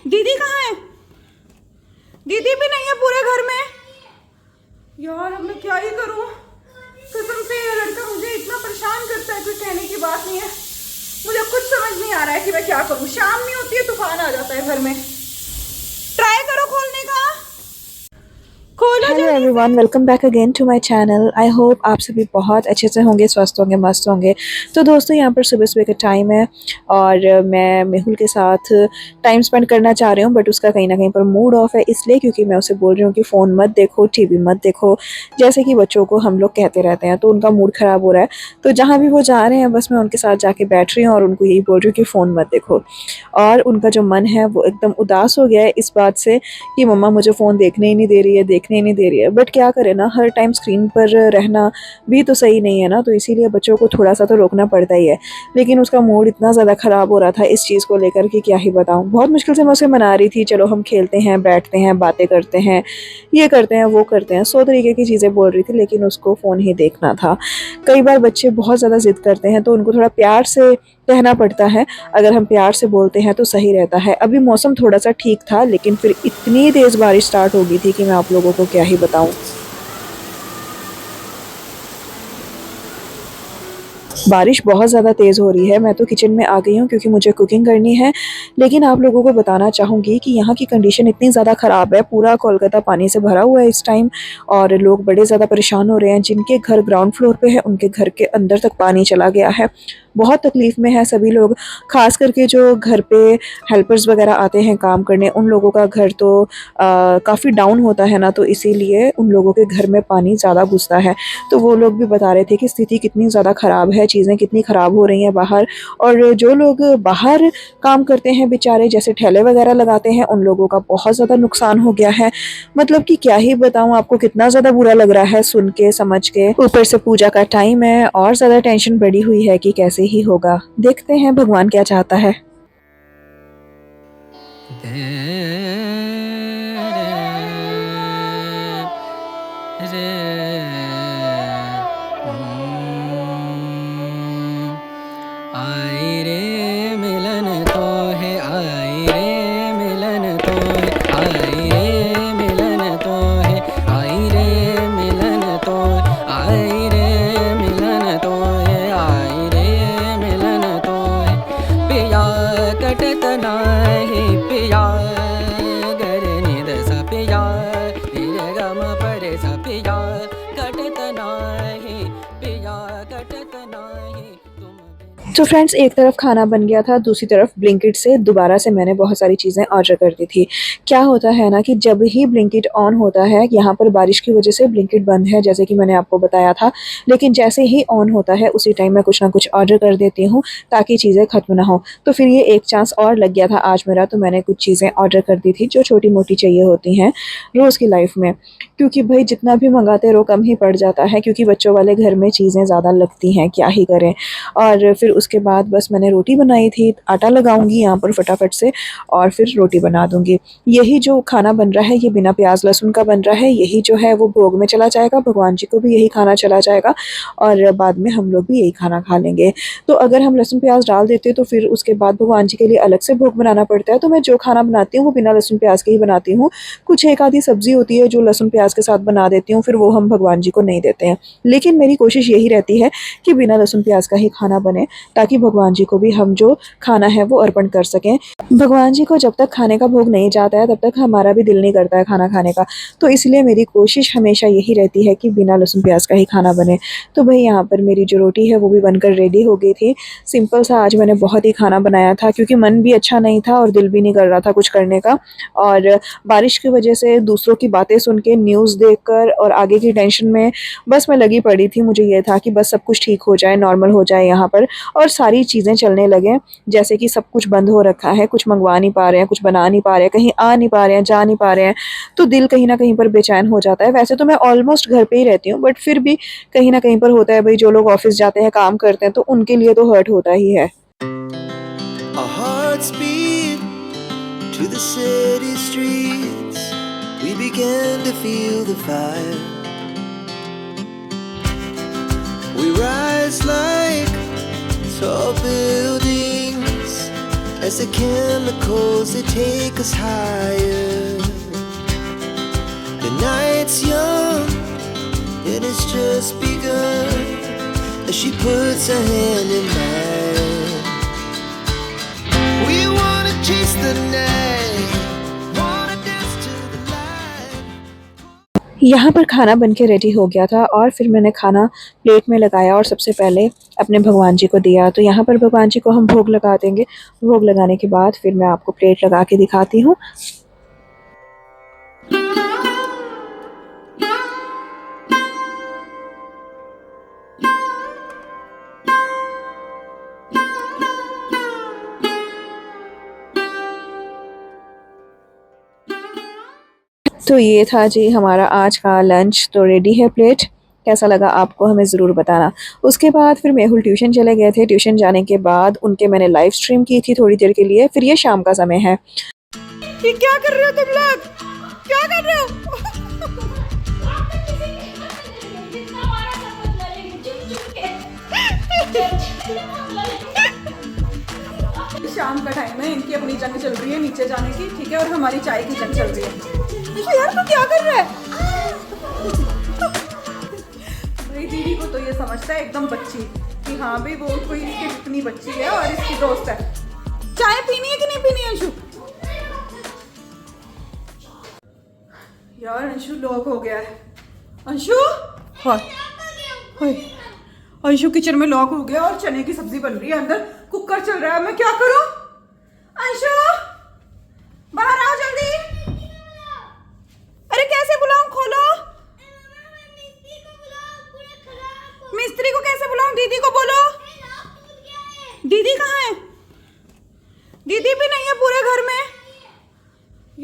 दीदी कहाँ है? दीदी भी नहीं है पूरे घर में। यार अब मैं क्या ही करूँ, कसम से ये लड़का मुझे इतना परेशान करता है, कोई कहने की बात नहीं है। मुझे कुछ समझ नहीं आ रहा है कि मैं क्या करूँ। शाम नहीं होती है तूफान आ जाता है घर में। ट्राई करो खोलने का, खोलो हेलो जल्दी से। Everyone, welcome back again to my channel. I hope आप सभी बहुत अच्छे से होंगे, स्वस्थ होंगे, मस्त होंगे। तो दोस्तों, यहाँ पर सुबह सुबह का टाइम है और मैं मेहुल के साथ टाइम स्पेंड करना चाह रही हूँ, बट उसका कहीं ना कहीं पर मूड ऑफ है, इसलिए क्योंकि मैं उसे बोल रही हूँ कि फ़ोन मत देखो, टीवी मत देखो, जैसे कि बच्चों को हम लोग कहते रहते हैं। तो उनका मूड ख़राब हो रहा है, तो जहाँ भी वो जा रहे हैं बस मैं उनके साथ जाके बैठ रही हूँ और उनको यही बोल रही हूँ कि फ़ोन मत देखो। और उनका जो मन है वो एकदम उदास हो गया है इस बात से कि मम्मा मुझे फ़ोन देखने ही नहीं दे रही है, देखने ही नहीं दे रही है। बट क्या करें ना, हर टाइम स्क्रीन पर रहना भी तो सही नहीं है ना, तो इसीलिए बच्चों को थोड़ा सा तो रोकना पड़ता ही है। लेकिन उसका मूड इतना ज़्यादा ख़राब हो रहा था इस चीज़ को लेकर कि क्या ही बताऊँ। बहुत मुश्किल से मैं उसे मना रही थी, चलो हम खेलते हैं, बैठते हैं, बातें करते हैं, ये करते हैं, वो करते हैं, 100 तरीके की चीज़ें बोल रही थी, लेकिन उसको फ़ोन ही देखना था। कई बार बच्चे बहुत ज़्यादा ज़िद करते हैं, तो उनको थोड़ा प्यार से कहना पड़ता है। अगर हम प्यार से बोलते हैं तो सही रहता है। अभी मौसम थोड़ा सा ठीक था, लेकिन फिर इतनी तेज़ बारिश स्टार्ट हो गई थी कि मैं आप लोगों को क्या ही बताऊं। बारिश बहुत ज़्यादा तेज़ हो रही है। मैं तो किचन में आ गई हूँ क्योंकि मुझे कुकिंग करनी है। लेकिन आप लोगों को बताना चाहूँगी कि यहाँ की कंडीशन इतनी ज़्यादा ख़राब है, पूरा कोलकाता पानी से भरा हुआ है इस टाइम और लोग बड़े ज़्यादा परेशान हो रहे हैं। जिनके घर ग्राउंड फ्लोर पे है, उनके घर के अंदर तक पानी चला गया है। बहुत तकलीफ़ में है सभी लोग, ख़ास करके जो घर पे हेल्पर्स वगैरह आते हैं काम करने, उन लोगों का घर तो काफ़ी डाउन होता है ना, तो इसीलिए उन लोगों के घर में पानी ज़्यादा घुसता है। तो वो लोग भी बता रहे थे कि स्थिति कितनी ज़्यादा ख़राब है, चीज़ें कितनी ख़राब हो रही हैं बाहर। और जो लोग बाहर काम करते हैं बेचारे, जैसे ठेले वगैरह लगाते हैं, उन लोगों का बहुत ज़्यादा नुकसान हो गया है। मतलब कि क्या ही बताऊँ आपको, कितना ज़्यादा बुरा लग रहा है सुन के, समझ के। ऊपर से पूजा का टाइम है और ज़्यादा टेंशन बढ़ी हुई है कि कैसे ही होगा। देखते हैं भगवान क्या चाहता है। आई रे मिलन तो है, आई रे मिलन तो है, आई रे मिलन तो है, आई रे मिलन तो है, आई रे मिलन तो है, आई रे मिलन तो है। पिया कटत नाही पिया, गर निद सा पिया, रे गम परे सा पिया, कटत नाही पिया, कटत नाही तुम। तो फ्रेंड्स, एक तरफ खाना बन गया था, दूसरी तरफ ब्लिंकिट से दोबारा से मैंने बहुत सारी चीज़ें ऑर्डर कर दी थी। क्या होता है ना कि जब ही ब्लिंकिट ऑन होता है, यहाँ पर बारिश की वजह से ब्लिंकिट बंद है जैसे कि मैंने आपको बताया था, लेकिन जैसे ही ऑन होता है उसी टाइम मैं कुछ ना कुछ ऑर्डर कर देती हूँ ताकि चीज़ें ख़त्म ना हो। तो फिर ये एक चांस और लग गया था आज मेरा, तो मैंने कुछ चीज़ें ऑर्डर कर दी थी जो छोटी मोटी चाहिए होती हैं रोज़ की लाइफ में, क्योंकि भाई जितना भी मंगाते रहो कम ही पड़ जाता है, क्योंकि बच्चों वाले घर में चीज़ें ज़्यादा लगती हैं, क्या ही करें। और फिर उसके बाद बस मैंने रोटी बनाई थी, आटा लगाऊंगी यहाँ पर फटाफट से और फिर रोटी बना दूंगी। यही जो खाना बन रहा है ये बिना प्याज लहसुन का बन रहा है, यही जो है वो भोग में चला जाएगा, भगवान जी को भी यही खाना चला जाएगा और बाद में हम लोग भी यही खाना खा लेंगे। तो अगर हम लहसुन प्याज डाल देते तो फिर उसके बाद भगवान जी के लिए अलग से भोग बनाना पड़ता है। तो मैं जो खाना बनाती हूँ वो बिना लहसुन प्याज के ही बनाती हूँ। कुछ एक आधी सब्जी होती है जो लहसुन प्याज के साथ बना देती हूँ, फिर वो हम भगवान जी को नहीं देते हैं। लेकिन मेरी कोशिश यही रहती है कि बिना लहसुन प्याज का ही खाना बने, ताकि भगवान जी को भी हम जो खाना है वो अर्पण कर सकें। भगवान जी को जब तक खाने का भोग नहीं जाता है तब तक हमारा भी दिल नहीं करता है खाना खाने का। तो इसलिए मेरी कोशिश हमेशा यही रहती है कि बिना लहसुन प्याज का ही खाना बने। तो भाई यहाँ पर मेरी जो रोटी है वो भी बनकर रेडी हो गई थी। सिंपल सा आज मैंने बहुत ही खाना बनाया था, क्योंकि मन भी अच्छा नहीं था और दिल भी नहीं कर रहा था कुछ करने का। और बारिश की वजह से दूसरों की बातें सुन के, न्यूज़ देखकर और आगे की टेंशन में बस मैं लगी पड़ी थी। मुझे ये था कि बस सब कुछ ठीक हो जाए, नॉर्मल हो जाए यहाँ पर और सारी चीज़ें चलने लगें। जैसे कि सब कुछ बंद हो रखा है, कुछ मंगवा नहीं पा रहे हैं, कुछ बना नहीं पा रहे हैं, कहीं आ नहीं पा रहे हैं, जा नहीं पा रहे हैं, तो दिल कहीं न कहीं पर बेचैन हो जाता है। वैसे तो मैं ऑलमोस्ट घर पे ही रहती हूँ, बट फिर भी कहीं न कहीं पर होता है भाई, जो लोग ऑफ़िस जाते हैं, काम करते हैं, तो उनके लिए तो हर्ट होता ही है। Our hearts beat to the city streets. We began to feel the fire. We rise like tall buildings as the chemicals they take us higher. The night's young and it's just begun as she puts her hand in mine. We wanna chase the night, wanna dance to the light. यहाँ पर खाना बन के ready हो गया था और फिर मैंने खाना प्लेट में लगाया और सबसे पहले अपने भगवान जी को दिया। तो यहाँ पर भगवान जी को हम भोग लगा देंगे। भोग लगाने के बाद फिर मैं आपको प्लेट लगा के दिखाती हूँ। तो ये था जी हमारा आज का लंच। तो रेडी है प्लेट। कैसा लगा आपको हमें ज़रूर बताना। उसके बाद फिर मेहुल ट्यूशन चले गए थे। ट्यूशन जाने के बाद उनके मैंने लाइव स्ट्रीम की थी थोड़ी देर के लिए। फिर ये शाम का समय है। ये क्या कर रहे हो तुम लोग? क्या कर रहे हो? शाम का टाइम है, इनकी अपनी जंग चल रही है नीचे जाने की, ठीक है, और हमारी चाय की जंग चल रही है। यार तू क्या कर रहा है? भाई दीदी को तो ये समझता है एकदम बच्ची कि हाँ भाई वो कोई इसकी इतनी बच्ची है और इसकी दोस्त है। चाय पीनी है कि नहीं पीनी है अंशु? यार अंशु लॉक हो गया है। अंशु अंशु किचन में लॉक हो गया और चने की सब्जी बन रही है, अंदर कुकर चल रहा है। मैं क्या करूं? अंशु बाहर आओ जल्दी। अरे कैसे बुलाऊं? खोलो। मिस्त्री को कैसे बुलाऊं? दीदी को बोलो। दीदी कहाँ है? दीदी भी नहीं है पूरे घर में।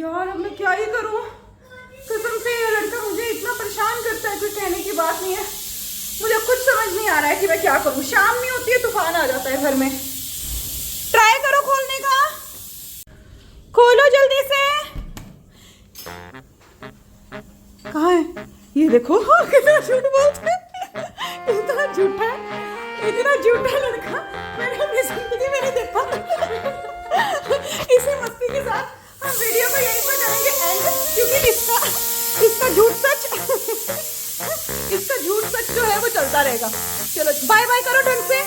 यार अब मैं क्या ही करूं? कसम से ये लड़का मुझे इतना परेशान करता है, कोई कहने की बात नहीं है। मुझे कुछ समझ नहीं आ रहा है कि मैं क्या करूं। शाम नहीं होती है तूफान आ जाता है घर में। ट्राई करो खोलने का। खोलो जल्दी से। कहाँ है? ये देखो कितना झूठ बोलता है। कितना झूठा है, इतना झूठा लड़का मैंने अपनी जिंदगी में नहीं देखा। इसी मस्ती के साथ हम वीडियो को यहीं पर करेंगे एंड, क्योंकि इसका झूठ सच जो है वो चलता रहेगा। चलो बाय बाय करो ढंग से।